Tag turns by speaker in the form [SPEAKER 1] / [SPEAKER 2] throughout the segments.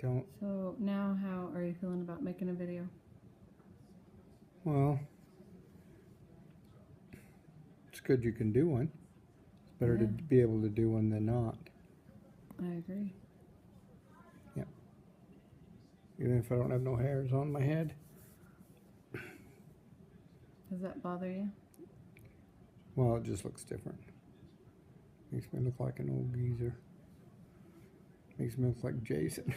[SPEAKER 1] don't.
[SPEAKER 2] So now how are you feeling about making a video?
[SPEAKER 1] Well, it's good you can do one. It's better to be able to do one than not.
[SPEAKER 2] I agree.
[SPEAKER 1] Yeah. Even if I don't have no hairs on my head.
[SPEAKER 2] Does that bother you?
[SPEAKER 1] Well, it just looks different. Makes me look like an old geezer. Makes me look like Jason.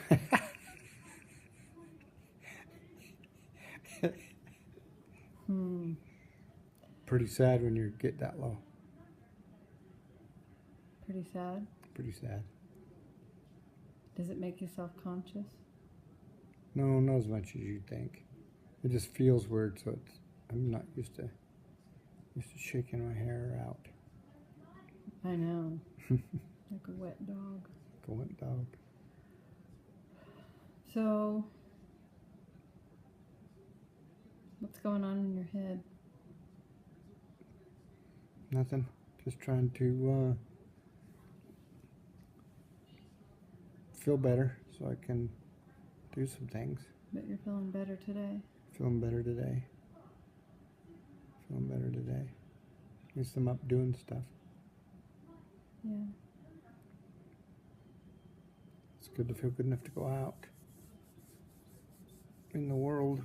[SPEAKER 1] Pretty sad when you get that low.
[SPEAKER 2] Pretty sad?
[SPEAKER 1] Pretty sad.
[SPEAKER 2] Does it make you self-conscious?
[SPEAKER 1] No, not as much as you think. It just feels weird, so I'm not used to shaking my hair out.
[SPEAKER 2] I know. Like a wet dog.
[SPEAKER 1] Like a wet dog.
[SPEAKER 2] So, what's going on in your head?
[SPEAKER 1] Nothing. Just trying to feel better so I can do some things.
[SPEAKER 2] But you're feeling better today.
[SPEAKER 1] Feeling better today. Feeling better today. At least I'm up doing stuff.
[SPEAKER 2] Yeah.
[SPEAKER 1] It's good to feel good enough to go out in the world.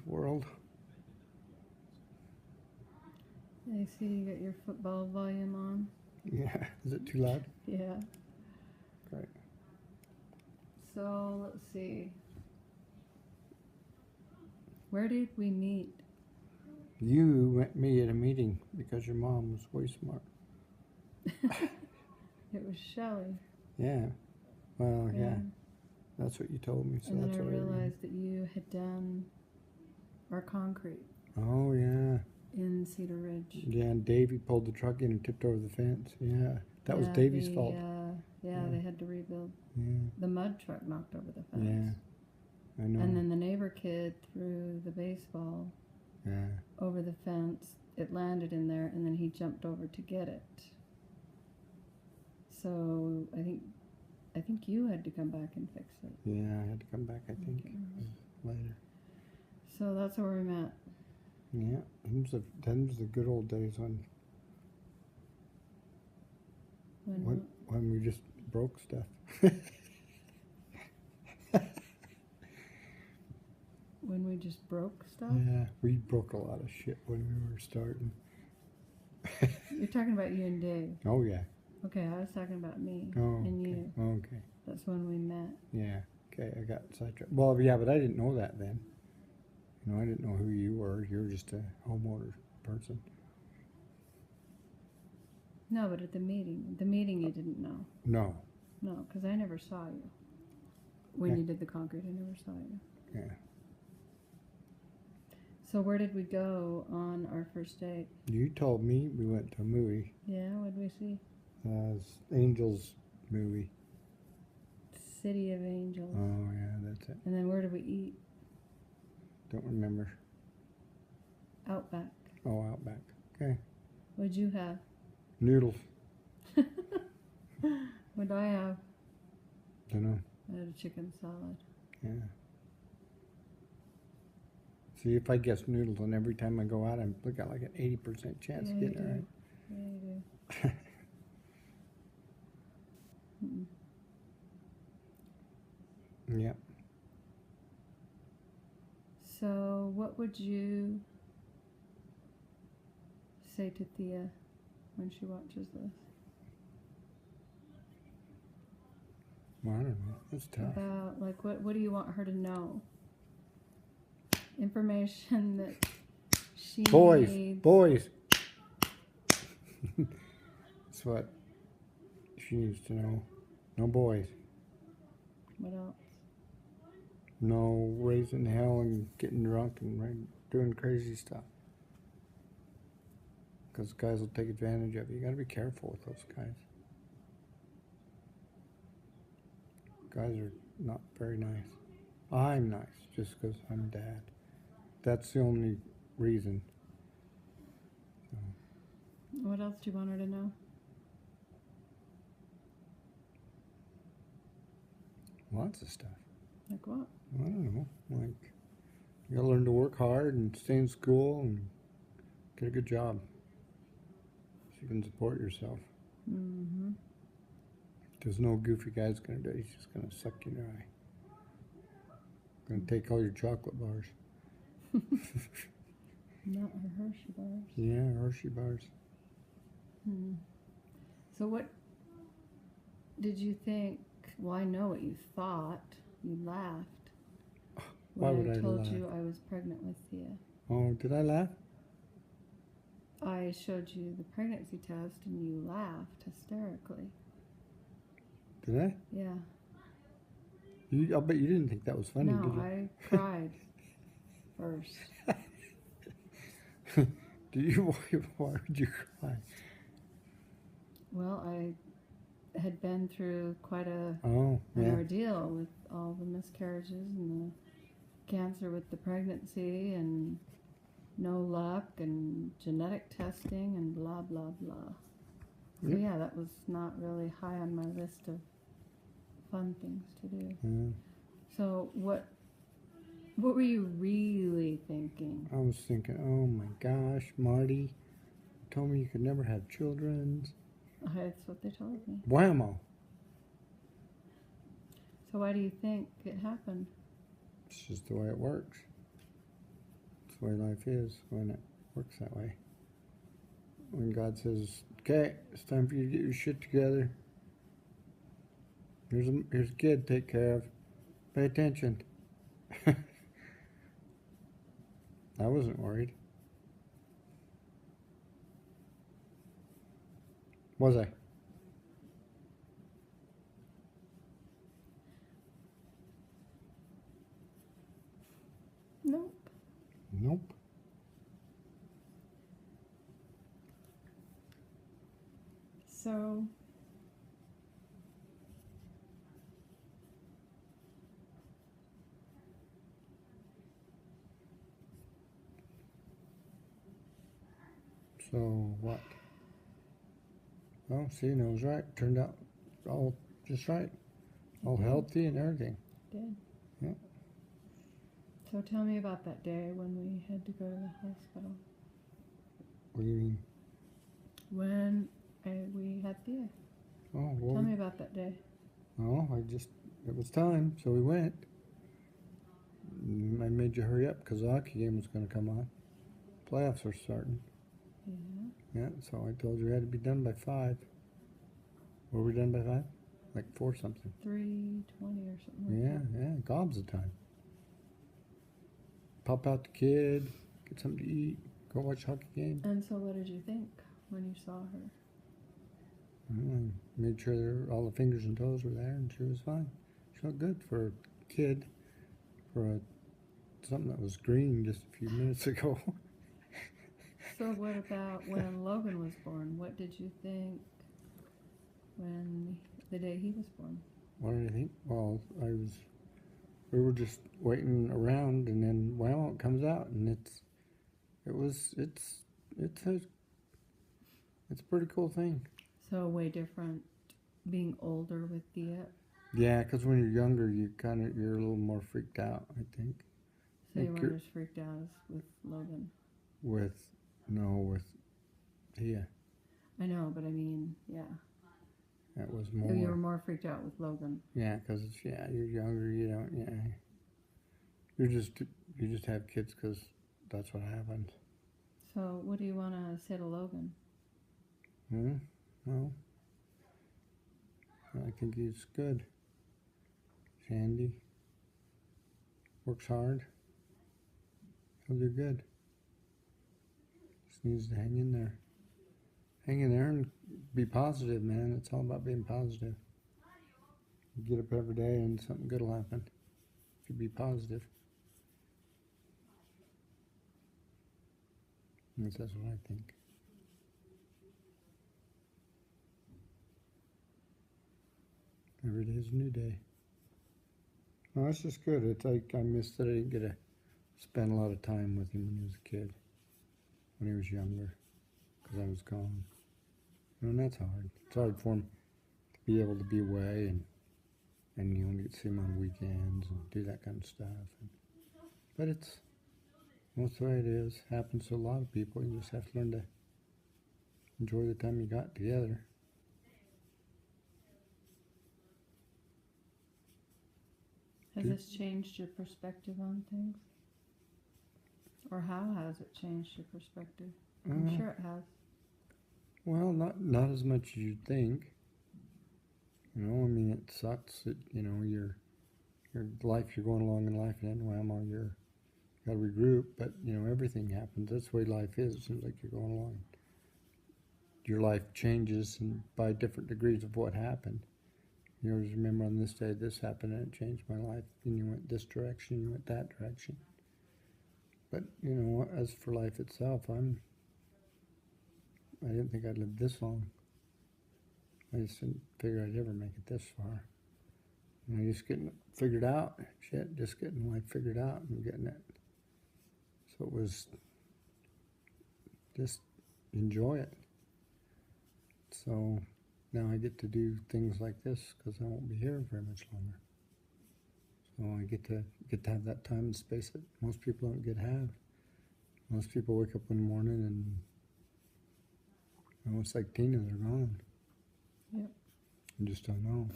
[SPEAKER 2] I see you got your football volume on.
[SPEAKER 1] Yeah. Is it too loud?
[SPEAKER 2] Yeah.
[SPEAKER 1] Great.
[SPEAKER 2] So, let's see. Where did we meet?
[SPEAKER 1] You met me at a meeting because your mom was way smart.
[SPEAKER 2] It was Shelley.
[SPEAKER 1] Yeah. Well, yeah. That's what you told me. So
[SPEAKER 2] and
[SPEAKER 1] that's
[SPEAKER 2] then I
[SPEAKER 1] what
[SPEAKER 2] realized that you had done our concrete.
[SPEAKER 1] Oh, yeah.
[SPEAKER 2] In Cedar Ridge.
[SPEAKER 1] Yeah, and Davey pulled the truck in and tipped over the fence. Yeah. That was Davey's fault.
[SPEAKER 2] Yeah, they had to rebuild.
[SPEAKER 1] Yeah.
[SPEAKER 2] The mud truck knocked over the fence.
[SPEAKER 1] Yeah. I know.
[SPEAKER 2] And then the neighbor kid threw the baseball over the fence. It landed in there, and then he jumped over to get it. So I think you had to come back and fix it.
[SPEAKER 1] Yeah, I had to come back, I think, later.
[SPEAKER 2] So that's where we met.
[SPEAKER 1] Yeah, them was the good old days when we just broke stuff.
[SPEAKER 2] When we just broke stuff?
[SPEAKER 1] Yeah, we broke a lot of shit when we were starting.
[SPEAKER 2] You're talking about you and Dave.
[SPEAKER 1] Oh, yeah.
[SPEAKER 2] Okay, I was talking about me
[SPEAKER 1] and
[SPEAKER 2] you.
[SPEAKER 1] Okay.
[SPEAKER 2] That's when we met.
[SPEAKER 1] Yeah, okay, I got sidetracked. Well, yeah, but I didn't know that then. You know, I didn't know who you were. You were just a homeowner person.
[SPEAKER 2] No, but at the meeting you didn't know.
[SPEAKER 1] No.
[SPEAKER 2] No, because I never saw you. When you did the concrete, I never saw you.
[SPEAKER 1] Yeah.
[SPEAKER 2] So where did we go on our first date?
[SPEAKER 1] You told me we went to a movie.
[SPEAKER 2] Yeah, what did we see?
[SPEAKER 1] Angels movie.
[SPEAKER 2] City of Angels.
[SPEAKER 1] Oh, yeah, that's it.
[SPEAKER 2] And then where did we eat?
[SPEAKER 1] Don't remember.
[SPEAKER 2] Outback.
[SPEAKER 1] Oh, Outback. Okay.
[SPEAKER 2] What'd you have?
[SPEAKER 1] Noodles.
[SPEAKER 2] What'd I have?
[SPEAKER 1] Dunno.
[SPEAKER 2] I had a chicken salad.
[SPEAKER 1] Yeah. See, if I guess noodles, and every time I go out, I look at like an 80% chance of getting it right.
[SPEAKER 2] Yeah, you do.
[SPEAKER 1] Yep.
[SPEAKER 2] So, what would you say to Thea when she watches this?
[SPEAKER 1] Well, I don't know. That's tough.
[SPEAKER 2] About, like, what do you want her to know? Information that she needs.
[SPEAKER 1] Boys. That's what she needs to know. No boys.
[SPEAKER 2] What else?
[SPEAKER 1] No raising hell and getting drunk and doing crazy stuff. Because guys will take advantage of you. You got to be careful with those guys. Guys are not very nice. I'm nice just because I'm dad. That's the only reason. So.
[SPEAKER 2] What else do you want her to know?
[SPEAKER 1] Lots of stuff.
[SPEAKER 2] Like what?
[SPEAKER 1] I don't know. Like, you gotta learn to work hard and stay in school and get a good job so you can support yourself.
[SPEAKER 2] Mm-hmm.
[SPEAKER 1] There's no goofy guy's gonna do it. He's just gonna suck you dry. Gonna take all your chocolate bars.
[SPEAKER 2] Not her Hershey bars.
[SPEAKER 1] Yeah, Hershey bars.
[SPEAKER 2] Hmm. So what did you think? Well, I know what you thought. You laughed
[SPEAKER 1] Why
[SPEAKER 2] when
[SPEAKER 1] would I
[SPEAKER 2] told
[SPEAKER 1] laugh?
[SPEAKER 2] you I was pregnant with Thea.
[SPEAKER 1] Oh, did I laugh?
[SPEAKER 2] I showed you the pregnancy test and you laughed hysterically.
[SPEAKER 1] Did I?
[SPEAKER 2] Yeah.
[SPEAKER 1] I'll bet you didn't think that was funny,
[SPEAKER 2] No,
[SPEAKER 1] did you?
[SPEAKER 2] I cried first.
[SPEAKER 1] Do you? Why would you cry?
[SPEAKER 2] Well, I had been through quite an
[SPEAKER 1] yeah.
[SPEAKER 2] ordeal with all the miscarriages and the cancer with the pregnancy and no luck and genetic testing and blah, blah, blah. So
[SPEAKER 1] Yep.
[SPEAKER 2] yeah, that was not really high on my list of fun things to do.
[SPEAKER 1] Yeah.
[SPEAKER 2] So what were you really thinking?
[SPEAKER 1] I was thinking, oh my gosh, Marty told me you could never have children.
[SPEAKER 2] That's what they told me.
[SPEAKER 1] Whammo.
[SPEAKER 2] So why do you think it happened?
[SPEAKER 1] It's just the way it works. It's the way life is when it works that way. When God says, okay, it's time for you to get your shit together. Here's a kid to take care of. Pay attention. I wasn't worried. Was I?
[SPEAKER 2] Nope.
[SPEAKER 1] Nope.
[SPEAKER 2] So
[SPEAKER 1] what? Well, see, I was right. Turned out all just right. All healthy and everything.
[SPEAKER 2] did.
[SPEAKER 1] Yeah.
[SPEAKER 2] So tell me about that day when we had to go to the hospital.
[SPEAKER 1] What do you mean?
[SPEAKER 2] When we had Thea.
[SPEAKER 1] Oh, well.
[SPEAKER 2] Tell me about that day.
[SPEAKER 1] Oh, it was time, so we went. I made you hurry up because the hockey game was going to come on. Playoffs are starting.
[SPEAKER 2] Yeah.
[SPEAKER 1] Yeah, so I told you we had to be done by 5. Were we done by 5? Like 4 something.
[SPEAKER 2] 3:20 or something like that.
[SPEAKER 1] Yeah, gobs of time. Pop out the kid, get something to eat, go watch hockey game.
[SPEAKER 2] And so what did you think when you saw her?
[SPEAKER 1] I made sure all the fingers and toes were there, and she was fine. She looked good for a kid, for something that was green just a few minutes ago.
[SPEAKER 2] So what about when Logan was born? What did you think when the day he was born?
[SPEAKER 1] What did I think? Well, we were just waiting around, and then wow, it comes out, and it's a pretty cool thing.
[SPEAKER 2] So way different being older with Thea.
[SPEAKER 1] Yeah, because when you're younger, you're a little more freaked out, I think.
[SPEAKER 2] So you weren't as freaked out as with Logan.
[SPEAKER 1] With Thea.
[SPEAKER 2] I know, but I mean, yeah.
[SPEAKER 1] That was more.
[SPEAKER 2] You were more freaked out with Logan.
[SPEAKER 1] Yeah, because you're younger. You don't. Yeah. You just have kids because that's what happened.
[SPEAKER 2] So what do you want to say to Logan?
[SPEAKER 1] Well, I think he's good. He's handy. Works hard. He'll do good. Just needs to hang in there. Hang in there and be positive, man. It's all about being positive. You get up every day and something good will happen. If you be positive. At least that's what I think. Every day is a new day. No, it's just good. It's like I missed that I didn't get to spend a lot of time with him when he was a kid. When he was younger. Because I was gone. And that's hard. It's hard for him to be able to be away and and you only get to see them on weekends and do that kind of stuff. But that's the way it is. Happens to a lot of people. You just have to learn to enjoy the time you got together.
[SPEAKER 2] Has this changed your perspective on things? Or how has it changed your perspective? I'm sure it has.
[SPEAKER 1] Well, not as much as you'd think. You know, I mean, it sucks that, you know, your life, you're going along in life, and then whammo, you got to regroup. But, you know, everything happens. That's the way life is. It seems like you're going along. Your life changes and by different degrees of what happened. You always remember on this day this happened and it changed my life. And you went this direction, you went that direction. But, you know, as for life itself, I didn't think I'd live this long. I just didn't figure I'd ever make it this far. You know, just getting it figured out. Shit, just getting life figured out and getting it. So it was just enjoy it. So now I get to do things like this because I won't be here very much longer. So I get to have that time and space that most people don't get to have. Most people wake up one morning and, you know, it's like Tina, they're gone.
[SPEAKER 2] Yep.
[SPEAKER 1] You just don't know.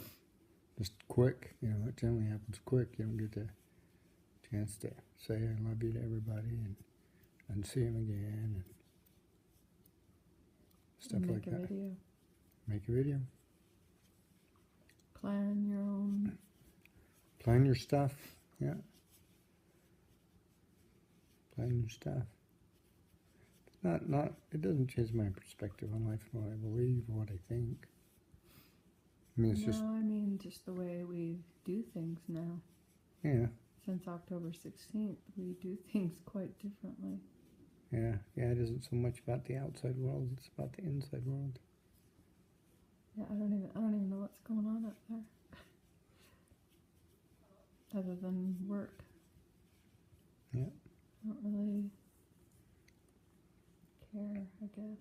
[SPEAKER 1] Just quick, you know, it generally happens quick. You don't get the chance to say I love you to everybody and see them again and stuff like that.
[SPEAKER 2] Make a video.
[SPEAKER 1] Make a video.
[SPEAKER 2] Plan your own.
[SPEAKER 1] Plan your stuff, yeah. Plan your stuff. It doesn't change my perspective on life and what I believe or what I think. I mean, it's just...
[SPEAKER 2] I mean just the way we do things now.
[SPEAKER 1] Yeah.
[SPEAKER 2] Since October 16th, we do things quite differently.
[SPEAKER 1] Yeah, it isn't so much about the outside world, it's about the inside world.
[SPEAKER 2] Yeah, I don't even know what's going on up there. Other than work.
[SPEAKER 1] Yeah.
[SPEAKER 2] I don't really care, I guess.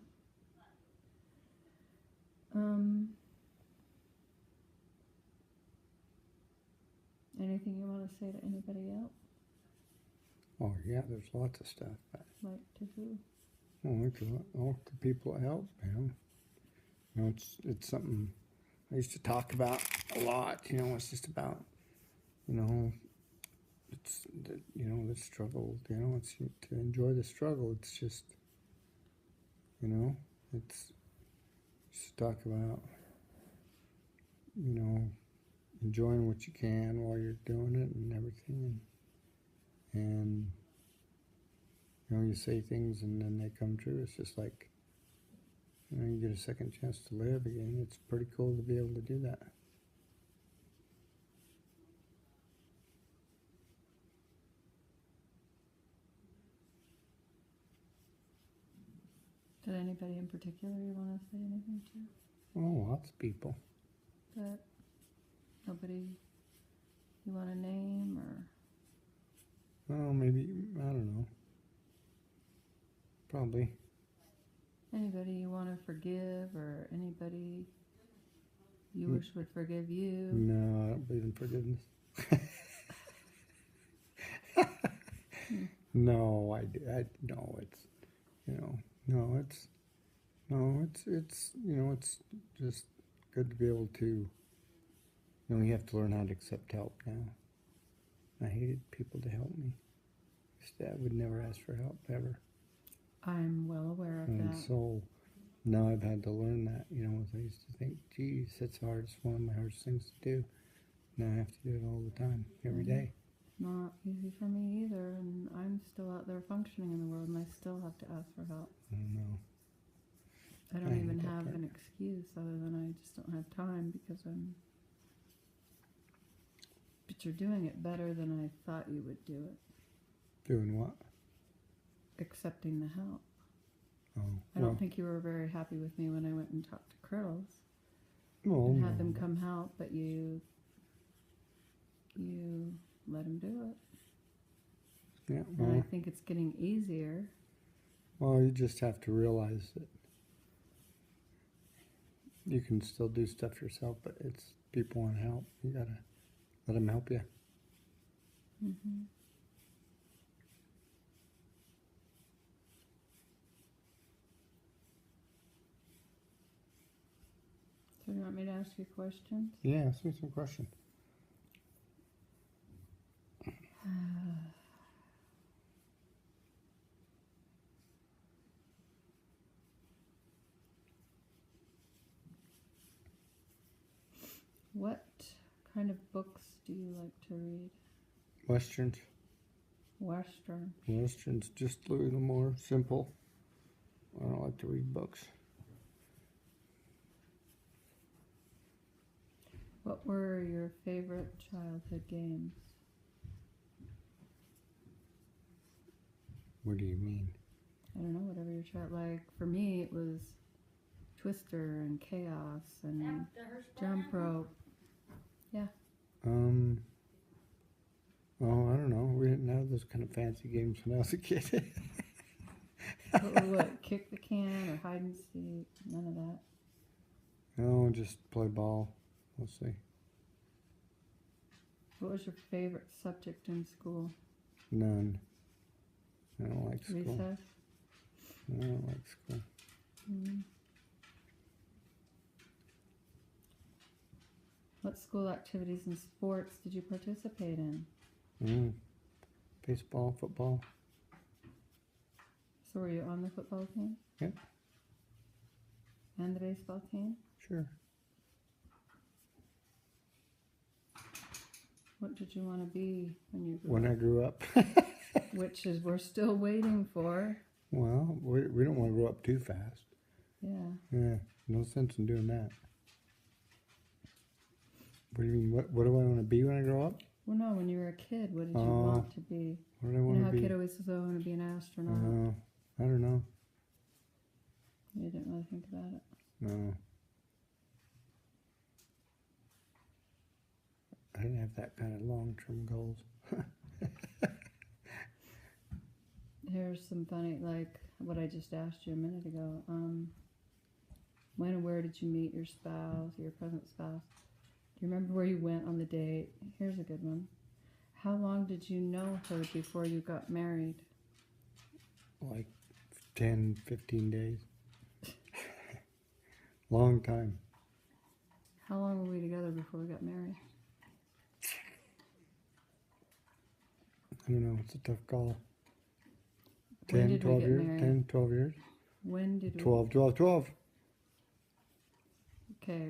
[SPEAKER 2] Anything you want to say to anybody else?
[SPEAKER 1] Oh, yeah, there's lots of stuff. But,
[SPEAKER 2] Like to who?
[SPEAKER 1] all the people that help, you know. You know, it's something I used to talk about a lot, you know, it's just about, you know, it's, you know, the struggle, you know, it's to enjoy the struggle. It's just, you know, it's just talk about, you know, enjoying what you can while you're doing it and everything. And you know, you say things and then they come true. It's just like, you know, you get a second chance to live again. It's pretty cool to be able to do that.
[SPEAKER 2] Did anybody in particular you want to say anything to?
[SPEAKER 1] Oh, lots of people.
[SPEAKER 2] But nobody you want to name or?
[SPEAKER 1] Oh, maybe, I don't know. Probably.
[SPEAKER 2] Anybody you want to forgive or anybody you wish would forgive you?
[SPEAKER 1] No, I don't believe in forgiveness. No, no, it's, you know, it's, you know, it's just good to be able to, you know, you have to learn how to accept help now. I hated people to help me. I would never ask for help, ever.
[SPEAKER 2] I'm well aware of
[SPEAKER 1] And
[SPEAKER 2] that.
[SPEAKER 1] so now I've had to learn that, you know, I used to think, geez, that's hard. It's one of my hardest things to do. Now I have to do it all the time, every day.
[SPEAKER 2] Not easy for me either, and I'm still out there functioning in the world, and I still have to ask for help.
[SPEAKER 1] I don't know.
[SPEAKER 2] I don't
[SPEAKER 1] I
[SPEAKER 2] even
[SPEAKER 1] hate that
[SPEAKER 2] have
[SPEAKER 1] part.
[SPEAKER 2] an excuse other than I just don't have time because I'm. But you're doing it better than I thought you would do it.
[SPEAKER 1] Doing what?
[SPEAKER 2] Accepting the help.
[SPEAKER 1] Oh,
[SPEAKER 2] I don't think you were very happy with me when I went and talked to Curls
[SPEAKER 1] well,
[SPEAKER 2] and
[SPEAKER 1] no,
[SPEAKER 2] had them come help, but you let them do it.
[SPEAKER 1] Yeah,
[SPEAKER 2] And
[SPEAKER 1] well,
[SPEAKER 2] I think it's getting easier.
[SPEAKER 1] well, you just have to realize that you can still do stuff yourself, but it's people want help. You gotta Let them help you.
[SPEAKER 2] Mm-hmm. So you want me to ask you questions?
[SPEAKER 1] Yeah, ask me some questions.
[SPEAKER 2] What kind of books do you like to read?
[SPEAKER 1] Westerns.
[SPEAKER 2] Western.
[SPEAKER 1] Westerns, just a little more simple. I don't like to read books.
[SPEAKER 2] What were your favorite childhood games?
[SPEAKER 1] What do you mean?
[SPEAKER 2] I don't know, whatever your child like. For me, it was Twister and Chaos and Jump Rope.
[SPEAKER 1] Oh, I don't know. We didn't have those kind of fancy games when I was a kid.
[SPEAKER 2] What? Kick the can or hide and seek? None of that.
[SPEAKER 1] No, just play ball. We'll see.
[SPEAKER 2] What was your favorite subject in school?
[SPEAKER 1] None. I don't like school.
[SPEAKER 2] Recess?
[SPEAKER 1] I don't like school.
[SPEAKER 2] Mm. What school activities and sports did you participate in?
[SPEAKER 1] Baseball, football.
[SPEAKER 2] So were you on the football team?
[SPEAKER 1] Yep.
[SPEAKER 2] And the baseball team?
[SPEAKER 1] Sure.
[SPEAKER 2] What did you want to be when you grew
[SPEAKER 1] When
[SPEAKER 2] up?
[SPEAKER 1] I grew up.
[SPEAKER 2] Which is we're still waiting for.
[SPEAKER 1] Well, we don't want to grow up too fast.
[SPEAKER 2] Yeah.
[SPEAKER 1] Yeah, no sense in doing that. What do you mean? What do I want to be when I grow up?
[SPEAKER 2] Well, no, when you were a kid, what did you want to be?
[SPEAKER 1] What do I
[SPEAKER 2] You
[SPEAKER 1] want
[SPEAKER 2] know
[SPEAKER 1] to
[SPEAKER 2] how
[SPEAKER 1] be?
[SPEAKER 2] kid always says, "Oh, I want to be an astronaut."
[SPEAKER 1] I don't know.
[SPEAKER 2] You didn't really think about it.
[SPEAKER 1] No. I didn't have that kind of long-term goals.
[SPEAKER 2] Here's some funny, like what I just asked you a minute ago. When and where did you meet your spouse, your present spouse? Do you remember where you went on the date? Here's a good one. How long did you know her before you got married?
[SPEAKER 1] Like 10, 15 days. Long time.
[SPEAKER 2] How long were we together before we got married?
[SPEAKER 1] I don't know. It's a tough call.
[SPEAKER 2] When
[SPEAKER 1] 10,
[SPEAKER 2] did we
[SPEAKER 1] 12
[SPEAKER 2] get
[SPEAKER 1] years.
[SPEAKER 2] married?
[SPEAKER 1] 10, 12 years.
[SPEAKER 2] When did we?
[SPEAKER 1] 12, 12, 12.
[SPEAKER 2] Okay.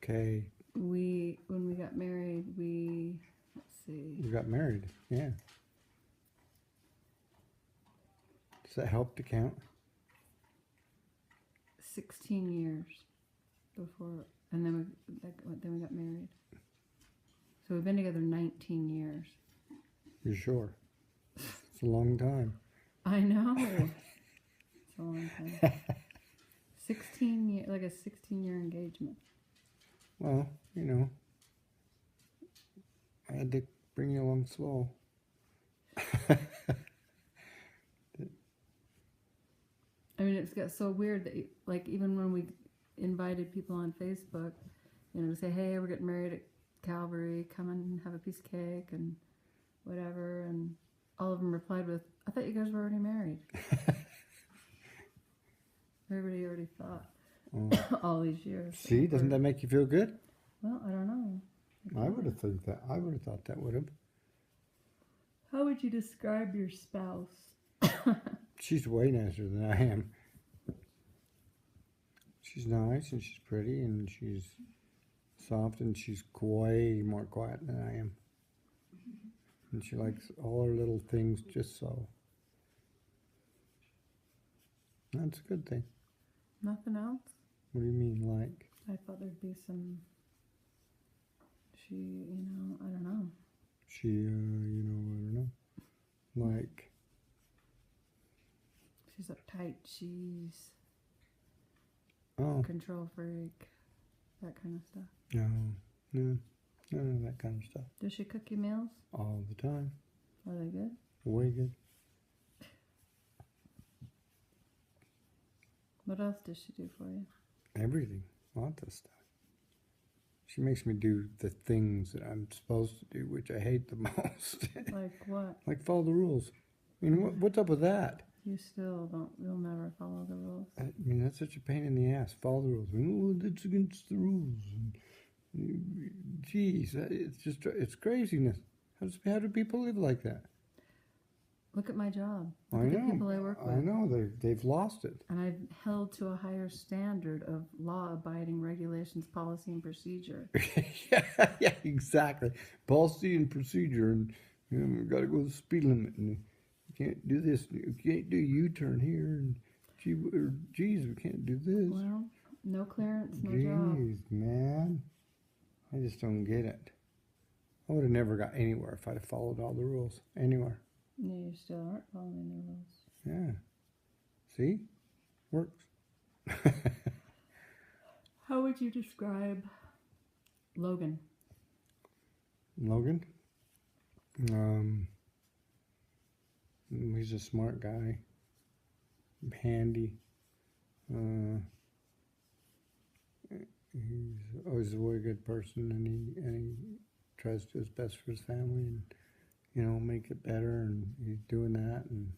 [SPEAKER 1] Okay.
[SPEAKER 2] When we got married, let's see.
[SPEAKER 1] We got married. Yeah. Does that help to count?
[SPEAKER 2] 16 years before, and then we got married. So we've been together 19 years.
[SPEAKER 1] You're sure? It's a long time.
[SPEAKER 2] I know. It's a long time. 16 year, like a 16-year engagement.
[SPEAKER 1] Well, you know, I had to bring you along slow.
[SPEAKER 2] I mean, it's got so weird that, like, even when we invited people on Facebook, you know, to say, hey, we're getting married at Calvary, come and have a piece of cake and whatever, and all of them replied with, I thought you guys were already married. Everybody already thought all these years.
[SPEAKER 1] See, doesn't that make you feel good?
[SPEAKER 2] Well, I don't know.
[SPEAKER 1] I would have thought that. I would have thought that would have.
[SPEAKER 2] How would you describe your spouse?
[SPEAKER 1] She's way nicer than I am. She's nice and she's pretty and she's soft and she's way more quiet than I am. And she likes all her little things just so. That's a good thing.
[SPEAKER 2] Nothing else?
[SPEAKER 1] What do you mean, like?
[SPEAKER 2] I thought there'd be some, I don't know.
[SPEAKER 1] She, I don't know. Like.
[SPEAKER 2] She's uptight, she's
[SPEAKER 1] Oh.
[SPEAKER 2] control freak, that kind of stuff.
[SPEAKER 1] No, none of that kind of stuff.
[SPEAKER 2] Does she cook you meals?
[SPEAKER 1] All the time.
[SPEAKER 2] Are they good?
[SPEAKER 1] Way good.
[SPEAKER 2] What else does she do for you?
[SPEAKER 1] Everything. Lots of stuff. She makes me do the things that I'm supposed to do, which I hate the most.
[SPEAKER 2] Like what?
[SPEAKER 1] Like follow the rules. I mean, what's up with that?
[SPEAKER 2] You still don't. You'll never follow the rules.
[SPEAKER 1] I mean, that's such a pain in the ass. Follow the rules. Oh, that's against the rules. Geez, it's craziness. How do people live like that?
[SPEAKER 2] Look at my job.
[SPEAKER 1] I
[SPEAKER 2] Look at the
[SPEAKER 1] know.
[SPEAKER 2] people I work with.
[SPEAKER 1] I know they've lost it.
[SPEAKER 2] And I've held to a higher standard of law-abiding regulations, policy, and procedure.
[SPEAKER 1] Yeah, exactly. Policy and procedure, and we got to go the speed limit, and you can't do this. You can't do U-turn here, and geez, we can't do this.
[SPEAKER 2] Well, no clearance, no job.
[SPEAKER 1] Jeez, man, I just don't get it. I would have never got anywhere if I'd have followed all the rules anywhere.
[SPEAKER 2] No, you still aren't following the rules.
[SPEAKER 1] Yeah. See? Works.
[SPEAKER 2] How would you describe Logan?
[SPEAKER 1] Logan? He's a smart guy. Handy. He's always a really good person, and he tries to do his best for his family, and make it better, and he's doing that, and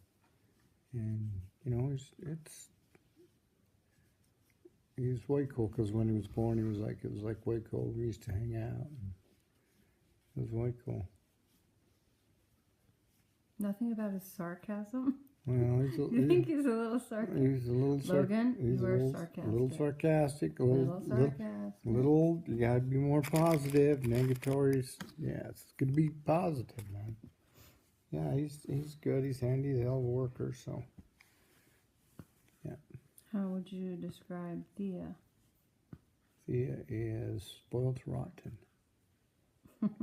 [SPEAKER 1] he's way cool, because when he was born, it was like way cool. We used to hang out, and it was way cool.
[SPEAKER 2] Nothing about his sarcasm?
[SPEAKER 1] Well,
[SPEAKER 2] You think he's a little sarcastic?
[SPEAKER 1] He's a little
[SPEAKER 2] Logan,
[SPEAKER 1] he's
[SPEAKER 2] you
[SPEAKER 1] a
[SPEAKER 2] are
[SPEAKER 1] little,
[SPEAKER 2] sarcastic.
[SPEAKER 1] A little sarcastic. You gotta be more positive. Negatories, yeah, it's gonna be positive, man. Yeah, he's good. He's handy. He's a hell of a worker. So, yeah.
[SPEAKER 2] How would you describe Thea?
[SPEAKER 1] Thea is spoiled rotten.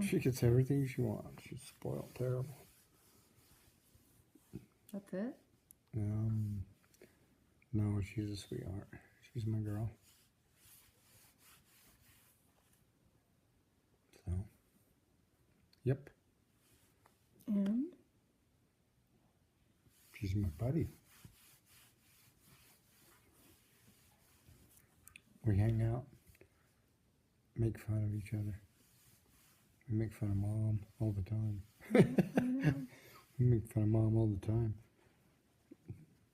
[SPEAKER 1] She gets everything she wants. She's spoiled terrible.
[SPEAKER 2] That's it?
[SPEAKER 1] No, she's a sweetheart. She's my girl. So, yep.
[SPEAKER 2] And?
[SPEAKER 1] She's my buddy. We hang out, make fun of each other. We make fun of Mom all the time. We make fun of Mom all the time.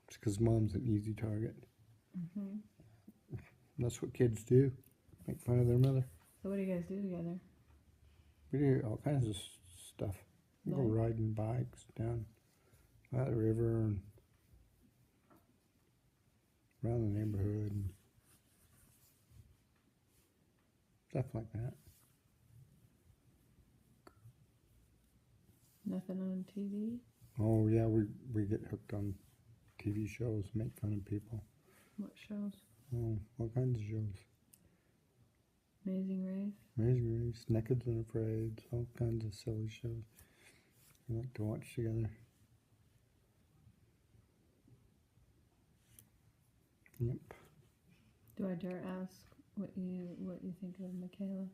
[SPEAKER 1] It's because Mom's an easy target.
[SPEAKER 2] Mm-hmm.
[SPEAKER 1] That's what kids do. Make fun of their mother.
[SPEAKER 2] So what do you guys do together?
[SPEAKER 1] We do all kinds of stuff. We go
[SPEAKER 2] Like?
[SPEAKER 1] riding bikes down by the river and around the neighborhood and stuff like that.
[SPEAKER 2] Nothing on TV?
[SPEAKER 1] Oh yeah, we get hooked on TV shows, make fun of people.
[SPEAKER 2] What shows?
[SPEAKER 1] Oh, all kinds of shows.
[SPEAKER 2] Amazing Race?
[SPEAKER 1] Amazing Race, Naked and Afraid, all kinds of silly shows we like to watch together. Yep.
[SPEAKER 2] Do I dare ask what you think of Michaela?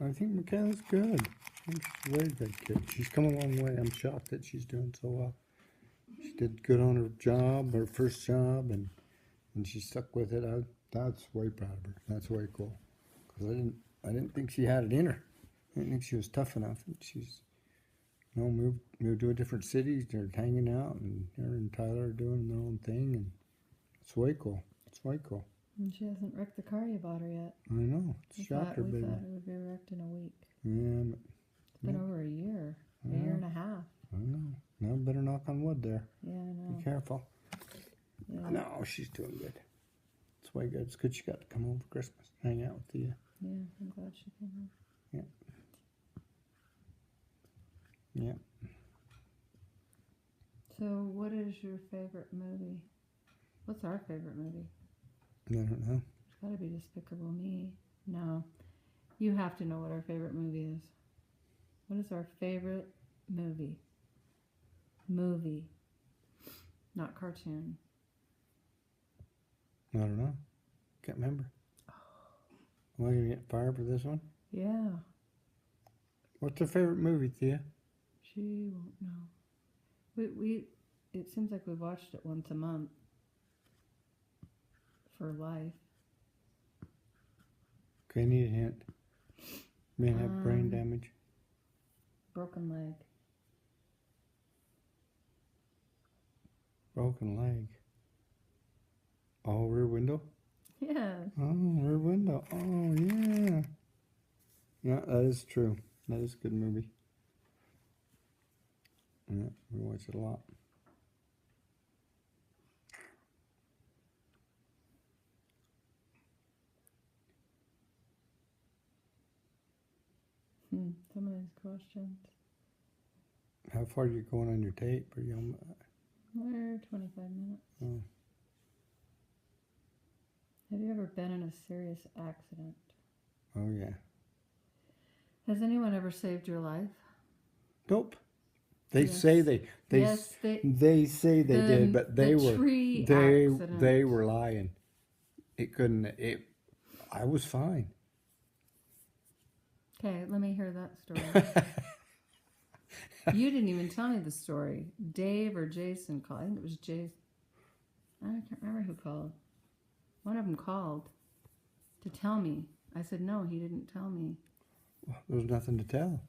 [SPEAKER 1] I think Michaela's good. I think she's a very good kid. She's come a long way. I'm shocked that she's doing so well. She did good on her job, her first job, and she stuck with it. That's way proud of her. That's way cool. Because I didn't think she had it in her. I didn't think she was tough enough. And she's moved to a different city. They're hanging out, and her and Tyler are doing their own thing, and it's way cool. It's way cool.
[SPEAKER 2] And she hasn't wrecked the car you bought her yet.
[SPEAKER 1] I know. It's a shocker,
[SPEAKER 2] We
[SPEAKER 1] baby.
[SPEAKER 2] thought it would be wrecked in a week.
[SPEAKER 1] Yeah, but
[SPEAKER 2] It's been over a year. A year and a half.
[SPEAKER 1] I know. Now better knock on wood there.
[SPEAKER 2] Yeah, I know.
[SPEAKER 1] Be careful.
[SPEAKER 2] Yeah.
[SPEAKER 1] No, she's doing good. It's way good. It's good she got to come home for Christmas. Hang out with you.
[SPEAKER 2] Yeah, I'm glad she came home.
[SPEAKER 1] Yeah.
[SPEAKER 2] So, what is your favorite movie? What's our favorite movie?
[SPEAKER 1] I don't know.
[SPEAKER 2] It's got to be Despicable Me. No. You have to know what our favorite movie is. What is our favorite movie? Movie. Not cartoon.
[SPEAKER 1] I don't know. Can't remember. Am I gonna get fired for this one?
[SPEAKER 2] Yeah.
[SPEAKER 1] What's your favorite movie, Thea?
[SPEAKER 2] She won't know. It seems like we watched it once a month. For life.
[SPEAKER 1] Okay, I need a hint. May have brain damage.
[SPEAKER 2] Broken leg.
[SPEAKER 1] Broken leg. Oh, Rear Window?
[SPEAKER 2] Yeah.
[SPEAKER 1] Oh, Rear Window. Oh, yeah. Yeah, that is true. That is a good movie. Yeah, we watch it a lot.
[SPEAKER 2] Some of these questions.
[SPEAKER 1] How far are you going on your tape? Are you on?
[SPEAKER 2] We're 25 minutes.
[SPEAKER 1] Oh.
[SPEAKER 2] Have you ever been in a serious accident?
[SPEAKER 1] Oh, yeah.
[SPEAKER 2] Has anyone ever saved your life?
[SPEAKER 1] Nope. They
[SPEAKER 2] Yes.
[SPEAKER 1] say they
[SPEAKER 2] Yes,
[SPEAKER 1] they say they did, but they were lying. It couldn't. I was fine.
[SPEAKER 2] Okay, let me hear that story. You didn't even tell me the story. Dave or Jason called. I think it was Jason. I can't remember who called. One of them called to tell me. I said, no, he didn't tell me.
[SPEAKER 1] There was nothing to tell.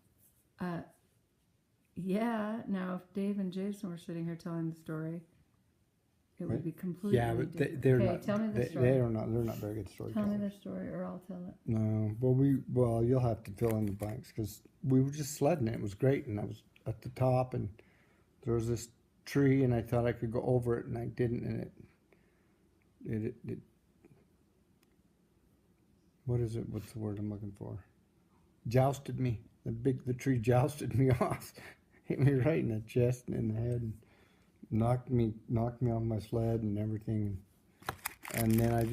[SPEAKER 2] Yeah, now if Dave and Jason were sitting here telling the story, it would be completely
[SPEAKER 1] but they're not.
[SPEAKER 2] Tell me the story.
[SPEAKER 1] They're not very good storytellers.
[SPEAKER 2] Tell me the story, or I'll tell it.
[SPEAKER 1] No, well, you'll have to fill in the blanks because we were just sledding. It was great, and I was at the top, and there was this tree, and I thought I could go over it, and I didn't, and it what is it? What's the word I'm looking for? Jousted me. The tree jousted me off, hit me right in the chest and in the head, and knocked me off my sled and everything. And then I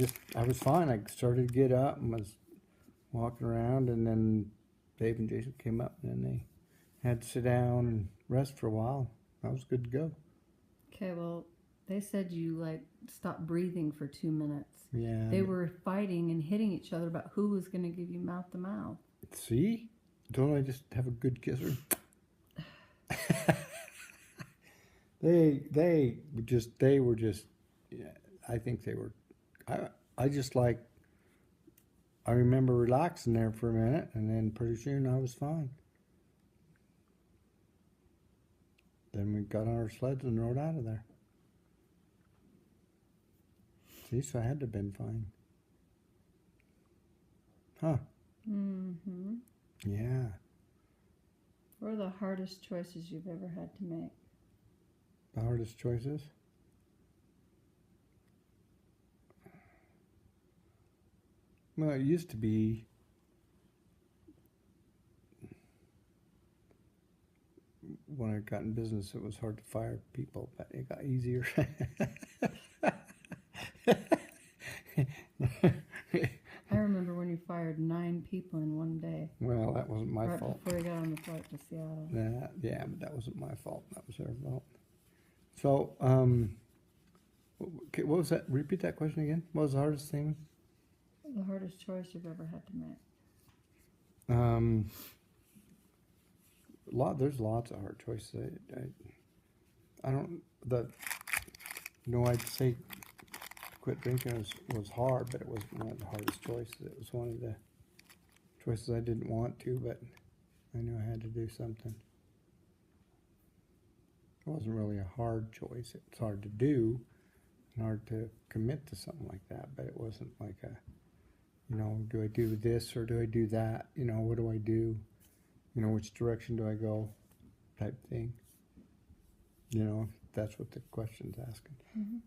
[SPEAKER 1] was fine. I started to get up and was walking around, and then Dave and Jason came up, and then they had to sit down and rest for a while. I was good to go.
[SPEAKER 2] Okay, well, they said you stopped breathing for 2 minutes.
[SPEAKER 1] Yeah.
[SPEAKER 2] They were fighting and hitting each other about who was going to give you mouth to mouth.
[SPEAKER 1] See? Don't I just have a good kisser? They were just, yeah, I think they were, I remember relaxing there for a minute, and then pretty soon I was fine. Then we got on our sleds and rode out of there. See, so I had to have been fine. Huh.
[SPEAKER 2] Mm-hmm.
[SPEAKER 1] Yeah.
[SPEAKER 2] What are the hardest choices you've ever had to make?
[SPEAKER 1] The hardest choices? Well, it used to be when I got in business, it was hard to fire people, but it got easier.
[SPEAKER 2] I remember when you fired 9 people in one day.
[SPEAKER 1] Well, that wasn't my fault.
[SPEAKER 2] Right before you got on the flight to Seattle.
[SPEAKER 1] Yeah, but that wasn't my fault. That was their fault. So, what was that? Repeat that question again. What was the hardest thing?
[SPEAKER 2] The hardest choice you've ever had to make.
[SPEAKER 1] There's lots of hard choices. I'd say quit drinking was hard, but it wasn't one of the hardest choices. It was one of the choices I didn't want to, but I knew I had to do something. It wasn't really a hard choice. It's hard to do and hard to commit to something like that, but it wasn't like do I do this or do I do that? What do I do? Which direction do I go? Type thing. If that's what the question's asking.
[SPEAKER 2] Mm-hmm.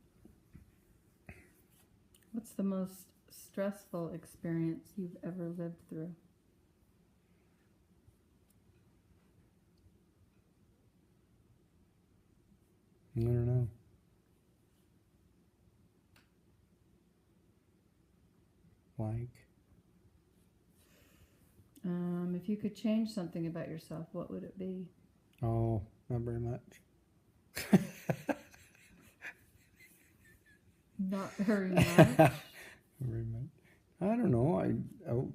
[SPEAKER 2] What's the most stressful experience you've ever lived through?
[SPEAKER 1] I don't know.
[SPEAKER 2] If you could change something about yourself, what would it be?
[SPEAKER 1] Oh, not very much.
[SPEAKER 2] Not very much.
[SPEAKER 1] Very much. I don't know.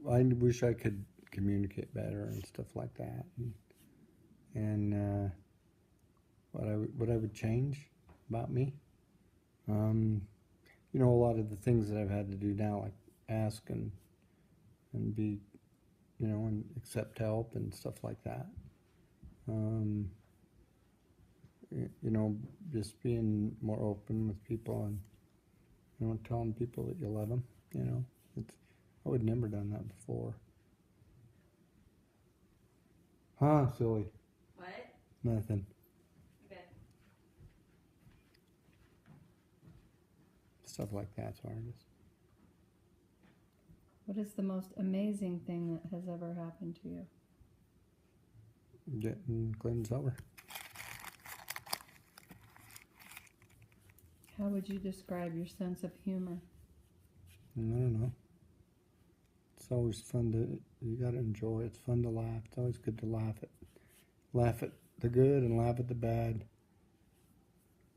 [SPEAKER 1] I wish I could communicate better and stuff like that. And what I would change about me. A lot of the things that I've had to do now, like ask and be, you know, and accept help and stuff like that. You know, just being more open with people and, you know, telling people that you love them, you know. I would never done that before. Huh, silly?
[SPEAKER 2] What?
[SPEAKER 1] Nothing.
[SPEAKER 2] Okay.
[SPEAKER 1] Stuff like that's hardest.
[SPEAKER 2] What is the most amazing thing that has ever happened to you?
[SPEAKER 1] Getting clean and sober.
[SPEAKER 2] How would you describe your sense of humor?
[SPEAKER 1] I don't know. It's always fun to, you gotta enjoy it. It's fun to laugh. It's always good to laugh at the good and laugh at the bad.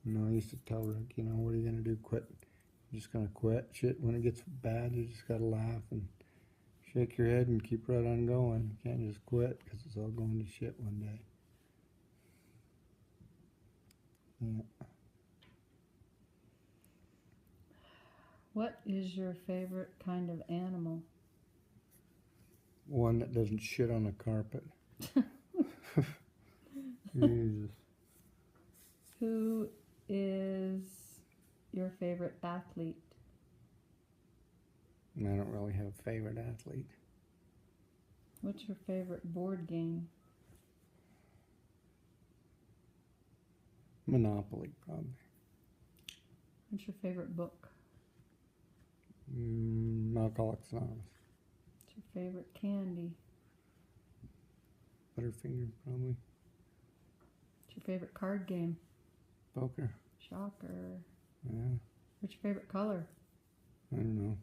[SPEAKER 1] You know, I used to tell Rick, you know, what are you gonna do? Quit? You're just gonna quit? Shit, when it gets bad, you just gotta laugh and shake your head and keep right on going. You can't just quit because it's all going to shit one day. Yeah.
[SPEAKER 2] What is your favorite kind of animal?
[SPEAKER 1] One that doesn't shit on the carpet. Jesus.
[SPEAKER 2] Who is your favorite athlete?
[SPEAKER 1] I don't really have a favorite athlete.
[SPEAKER 2] What's your favorite board game?
[SPEAKER 1] Monopoly, probably.
[SPEAKER 2] What's your favorite book?
[SPEAKER 1] Alcoholics Anonymous.
[SPEAKER 2] What's your favorite candy?
[SPEAKER 1] Butterfinger, probably.
[SPEAKER 2] What's your favorite card game?
[SPEAKER 1] Poker.
[SPEAKER 2] Shocker.
[SPEAKER 1] Yeah.
[SPEAKER 2] What's your favorite color?
[SPEAKER 1] I don't know.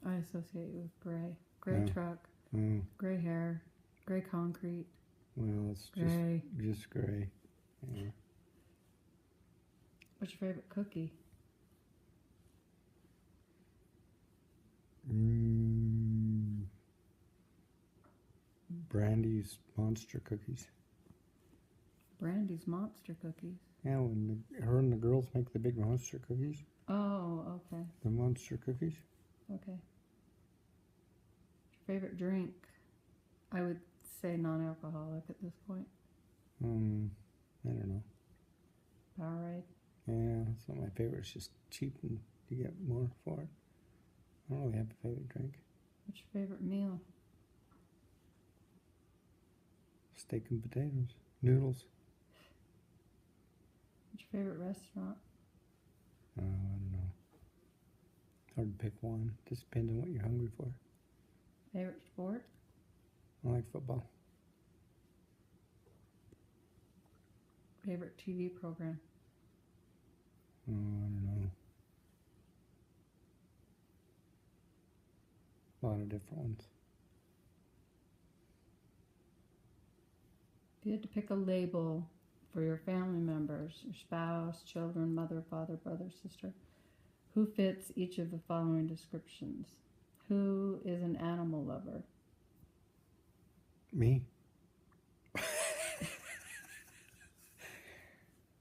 [SPEAKER 2] I associate you with gray. Gray
[SPEAKER 1] Yeah.
[SPEAKER 2] truck,
[SPEAKER 1] Oh,
[SPEAKER 2] gray hair, gray concrete,
[SPEAKER 1] well, it's
[SPEAKER 2] gray.
[SPEAKER 1] just gray. Yeah.
[SPEAKER 2] What's your favorite cookie?
[SPEAKER 1] Brandy's monster cookies.
[SPEAKER 2] Brandy's monster cookies.
[SPEAKER 1] Yeah, when her and the girls make the big monster cookies.
[SPEAKER 2] Oh, okay.
[SPEAKER 1] The monster cookies.
[SPEAKER 2] Okay. What's your favorite drink? I would say non-alcoholic at this point.
[SPEAKER 1] I don't know.
[SPEAKER 2] Powerade.
[SPEAKER 1] Yeah, it's not my favorite. It's just cheap and you get more for it. I don't really have a favorite drink.
[SPEAKER 2] What's your favorite meal?
[SPEAKER 1] Steak and potatoes. Noodles.
[SPEAKER 2] What's your favorite restaurant?
[SPEAKER 1] I don't know. It's hard to pick one. Just depends on what you're hungry for.
[SPEAKER 2] Favorite sport?
[SPEAKER 1] I like football.
[SPEAKER 2] Favorite TV program?
[SPEAKER 1] I don't know. A lot of different ones.
[SPEAKER 2] If you had to pick a label for your family members, your spouse, children, mother, father, brother, sister, who fits each of the following descriptions? Who is an animal lover?
[SPEAKER 1] Me?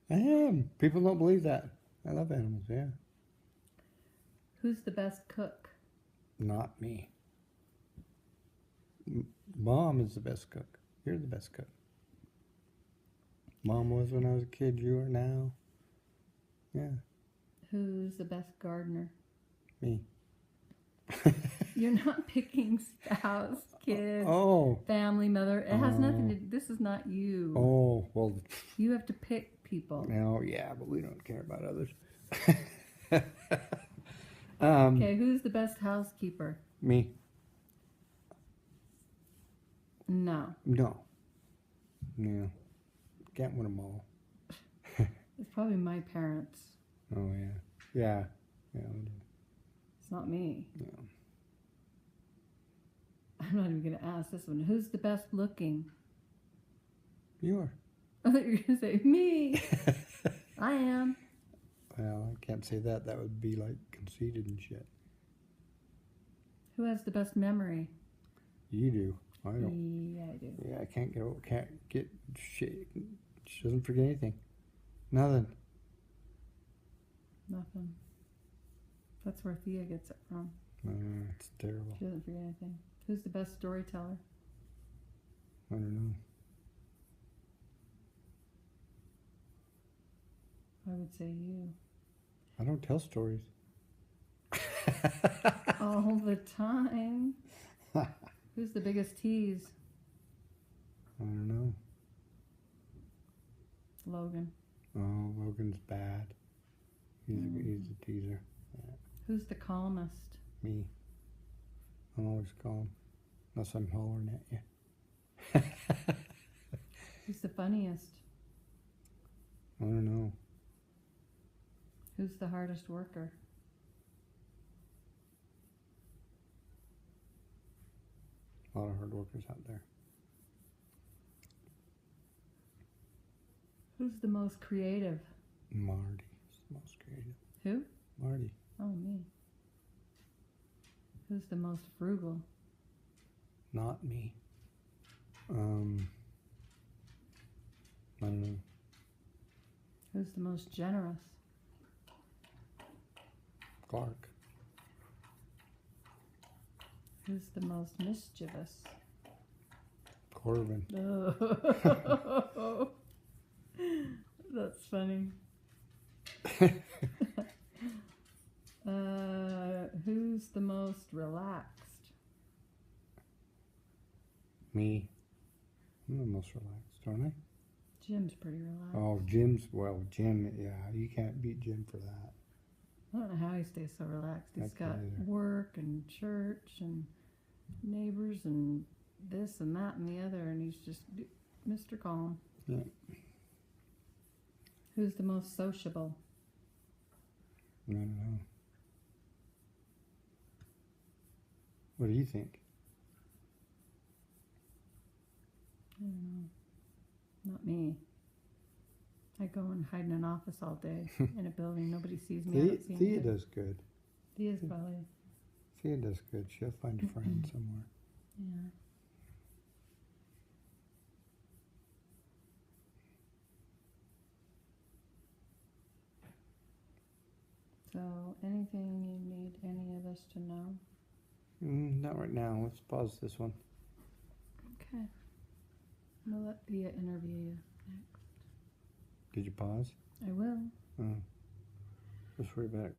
[SPEAKER 1] I am. People don't believe that. I love animals, yeah.
[SPEAKER 2] Who's the best cook?
[SPEAKER 1] Not me. Mom is the best cook. You're the best cook. Mom was when I was a kid. You are now. Yeah.
[SPEAKER 2] Who's the best gardener?
[SPEAKER 1] Me.
[SPEAKER 2] You're not picking spouse, kids,
[SPEAKER 1] Oh.
[SPEAKER 2] family, mother. It has nothing to do. This is not you.
[SPEAKER 1] Oh, well.
[SPEAKER 2] You have to pick people.
[SPEAKER 1] No, yeah, but we don't care about others.
[SPEAKER 2] Okay, who's the best housekeeper?
[SPEAKER 1] Me.
[SPEAKER 2] No.
[SPEAKER 1] No. Yeah. Can't win them all.
[SPEAKER 2] It's probably my parents.
[SPEAKER 1] Oh, yeah. Yeah. Yeah, we do.
[SPEAKER 2] It's not me.
[SPEAKER 1] No.
[SPEAKER 2] I'm not even going to ask this one. Who's the best looking?
[SPEAKER 1] You are.
[SPEAKER 2] I thought you were going to say me. I am.
[SPEAKER 1] Well, I can't say that. That would be like conceited and shit.
[SPEAKER 2] Who has the best memory?
[SPEAKER 1] You do. I don't.
[SPEAKER 2] Yeah, I do.
[SPEAKER 1] Yeah, I can't get shit. She doesn't forget anything. Nothing.
[SPEAKER 2] Nothing. That's where Thea gets it from.
[SPEAKER 1] It's terrible.
[SPEAKER 2] She doesn't forget anything. Who's the best storyteller?
[SPEAKER 1] I don't know.
[SPEAKER 2] I would say you.
[SPEAKER 1] I don't tell stories.
[SPEAKER 2] All the time. Who's the biggest tease?
[SPEAKER 1] I don't know.
[SPEAKER 2] Logan.
[SPEAKER 1] Oh, Logan's bad. He's a teaser. Yeah.
[SPEAKER 2] Who's the calmest?
[SPEAKER 1] Me. I'm always calm. Unless I'm hollering at you.
[SPEAKER 2] Who's the funniest?
[SPEAKER 1] I don't know.
[SPEAKER 2] Who's the hardest worker?
[SPEAKER 1] A lot of hard workers out there.
[SPEAKER 2] Who's the most creative?
[SPEAKER 1] Marty's the most creative.
[SPEAKER 2] Who?
[SPEAKER 1] Marty.
[SPEAKER 2] Oh, me. Who's the most frugal?
[SPEAKER 1] Not me. I don't know.
[SPEAKER 2] Who's the most generous?
[SPEAKER 1] Clark.
[SPEAKER 2] Who's the most mischievous?
[SPEAKER 1] Corbin.
[SPEAKER 2] Oh. That's funny. Who's the most relaxed?
[SPEAKER 1] Me. I'm the most relaxed, aren't I?
[SPEAKER 2] Jim's pretty relaxed.
[SPEAKER 1] Oh, Jim, yeah, you can't beat Jim for that.
[SPEAKER 2] I don't know how he stays so relaxed. He's
[SPEAKER 1] I
[SPEAKER 2] got
[SPEAKER 1] can't either.
[SPEAKER 2] work and church and neighbors and this and that and the other, and he's just Mr. Calm.
[SPEAKER 1] Yeah.
[SPEAKER 2] Who's the most sociable?
[SPEAKER 1] I don't know. What do you think?
[SPEAKER 2] I don't know. Not me. I go and hide in an office all day in a building. Nobody sees me. I don't see
[SPEAKER 1] Thea
[SPEAKER 2] anything.
[SPEAKER 1] does good.
[SPEAKER 2] Thea's probably,
[SPEAKER 1] Thea does good. She'll find a friend somewhere.
[SPEAKER 2] yeah. So, anything you need any of us to know?
[SPEAKER 1] Not right now. Let's pause this one.
[SPEAKER 2] Okay. We'll let Thea interview you next.
[SPEAKER 1] Did you pause?
[SPEAKER 2] I will.
[SPEAKER 1] Oh. Just worry about it.